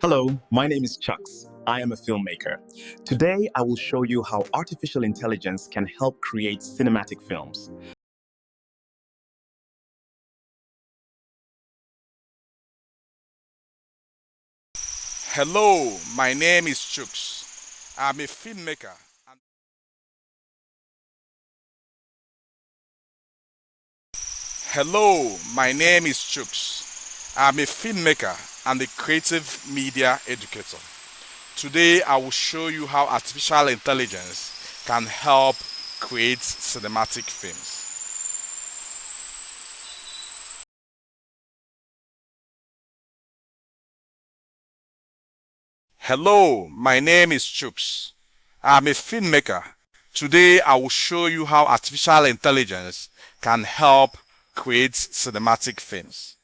Hello, my name is Chucks. I am a filmmaker. Today, I will show you how artificial intelligence can help create cinematic films. Hello, my name is Chucks. I'm a filmmaker. Hello, my name is Chucks. I'm a filmmaker and a creative media educator. Today, I will show you how artificial intelligence can help create cinematic films. Hello, my name is Chucks. I'm a filmmaker. Today, I will show you how artificial intelligence can help create cinematic films.